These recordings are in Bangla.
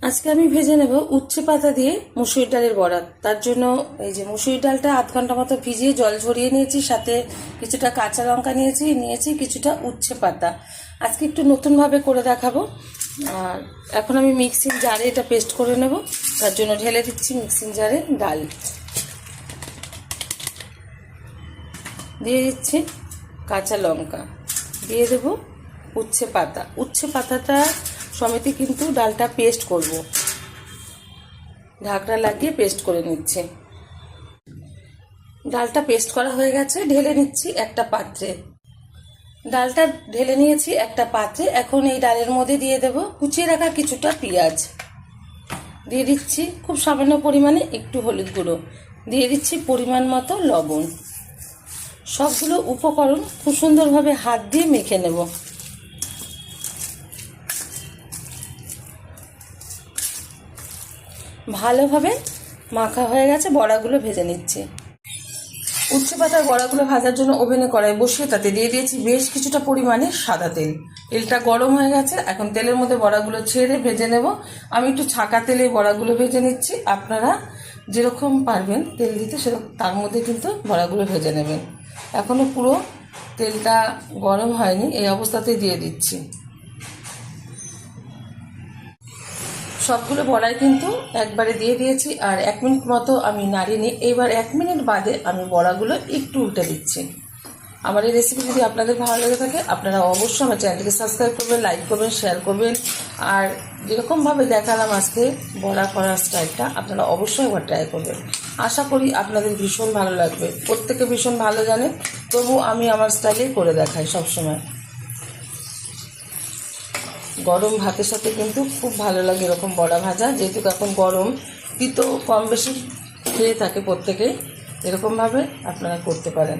আজকে আমি ভেজে নেব উচ্ছে পাতা দিয়ে মুসুর ডালের বড়া। তার জন্য এই যে মুসুর ডালটা আধ ঘন্টা মতো ভিজিয়ে জল ঝরিয়ে নিয়েছি, সাথে কিছুটা কাঁচা লঙ্কা নিয়েছি কিছুটা উচ্ছে পাতা। আজকে একটু নতুনভাবে করে দেখাবো। আর এখন আমি মিক্সিং জারে এটা পেস্ট করে নেব। তার জন্য ঢেলে দিচ্ছি মিক্সিং জারে ডাল, দিয়ে দিচ্ছি কাঁচা লঙ্কা, দিয়ে দেব উচ্ছে পাতা। উচ্ছে পাতাটা সমেতে কিন্তু ডালটা পেস্ট করব, ঢাকনা লাগিয়ে পেস্ট করে নিচ্ছি। ডালটা পেস্ট করা হয়ে গেছে, ঢেলে নিচ্ছি একটা পাত্রে। ডালটা ঢেলে নিয়েছি একটা পাত্রে। এখন এই ডালের মধ্যে দিয়ে দেব কুচিয়ে রাখা কিছুটা পেঁয়াজ, দিয়ে দিচ্ছি খুব সামান্য পরিমাণে একটু হলুদ গুঁড়ো, দিয়ে দিচ্ছি পরিমাণ মতো লবণ। সবগুলো উপকরণ খুব সুন্দরভাবে হাত দিয়ে মেখে নেব। ভালোভাবে মাখা হয়ে গেছে, বড়াগুলো ভেজে নিচ্ছি। উচ্ছে পাতার বড়াগুলো ভাজার জন্য ওভেনে কড়াই বসিয়ে তাতে দিয়ে দিয়েছি বেশ কিছুটা পরিমাণে সাদা তেল। তেলটা গরম হয়ে গেছে, এখন তেলের মধ্যে বড়াগুলো ছেড়ে ভেজে নেব। আমি একটু ছাঁকা তেলে বড়াগুলো ভেজে নিচ্ছি। আপনারা যেরকম পারবেন তেল দিতে সেরকম তার মধ্যে কিন্তু বড়াগুলো ভেজে নেবেন। এখনও পুরো তেলটা গরম হয়নি, এই অবস্থাতেই দিয়ে দিচ্ছি। সবগুলো বড়াই কিন্তু একবারে দিয়ে দিয়েছি, আর 1 মিনিট মতো আমি নাড়িয়ে নিই। এবার 1 মিনিট বাদে আমি বড়াগুলো একটু উল্টে দিচ্ছি। আমার এই রেসিপি যদি আপনাদের ভালো লেগে থাকে আপনারা অবশ্যই আমার চ্যানেলটিকে সাবস্ক্রাইব করবেন, লাইক করবেন, শেয়ার করবেন। আর যেরকমভাবে দেখালাম আজকে বড়া করার স্টাইলটা, আপনারা অবশ্যই একবার ট্রাই করবেন। আশা করি আপনাদের ভীষণ ভালো লাগবে। প্রত্যেকে ভীষণ ভালো জানে, তবু আমি আমার স্টাইলেই করে দেখাই সবসময়। গরম ভাতের সাথে কিন্তু খুব ভালো লাগে এরকম বড়া ভাজা, যেহেতু এখন গরম, তিতো কম বেশি খেয়ে থাকে প্রত্যেকেই। এরকমভাবে আপনারা করতে পারেন।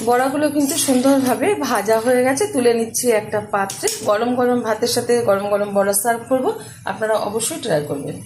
বড়াগুলো কিন্তু সুন্দরভাবে ভাজা হয়ে গেছে, তুলে নিচ্ছি একটা পাত্রে। গরম গরম ভাতের সাথে গরম গরম বড়া সার্ভ করব, আপনারা অবশ্যই ট্রাই করবেন।